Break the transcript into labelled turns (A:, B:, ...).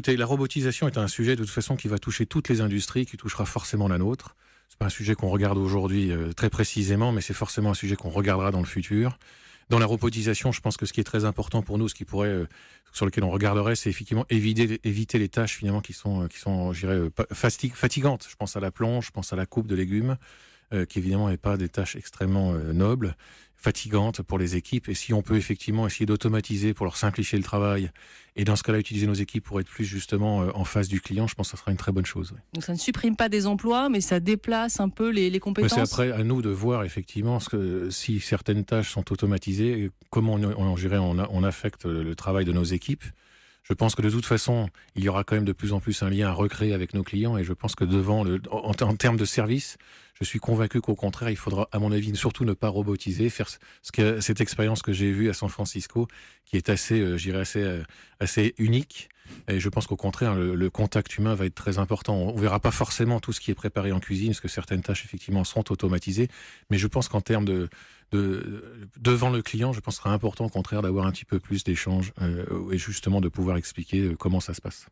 A: écoutez, la robotisation est un sujet de toute façon qui va toucher toutes les industries, qui touchera forcément la nôtre. C'est pas un sujet qu'on regarde aujourd'hui très précisément, mais c'est forcément un sujet qu'on regardera dans le futur. Dans la robotisation, je pense que ce qui est très important pour nous, ce qui pourrait, sur lequel on regarderait, c'est effectivement éviter les tâches finalement qui sont, je dirais, fatigantes. Je pense à la plonge, je pense à la coupe de légumes, qui évidemment n'est pas des tâches extrêmement nobles, fatigantes pour les équipes. Et si on peut effectivement essayer d'automatiser pour leur simplifier le travail, et dans ce cas-là utiliser nos équipes pour être plus justement en face du client, je pense que ça sera une très bonne chose. Oui.
B: Donc ça ne supprime pas des emplois, mais ça déplace un peu les compétences.
A: Mais c'est après à nous de voir effectivement si certaines tâches sont automatisées, comment on affecte le travail de nos équipes. Je pense que de toute façon, il y aura quand même de plus en plus un lien à recréer avec nos clients, et je pense que en termes de service, je suis convaincu qu'au contraire, il faudra, à mon avis, surtout ne pas robotiser, faire cette expérience que j'ai vue à San Francisco, qui est assez, je dirais, assez unique. Et je pense qu'au contraire, le contact humain va être très important. On verra pas forcément tout ce qui est préparé en cuisine, parce que certaines tâches, effectivement, seront automatisées. Mais je pense qu'en termes devant le client, je pense que ce sera important, au contraire, d'avoir un petit peu plus d'échanges et justement de pouvoir expliquer comment ça se passe.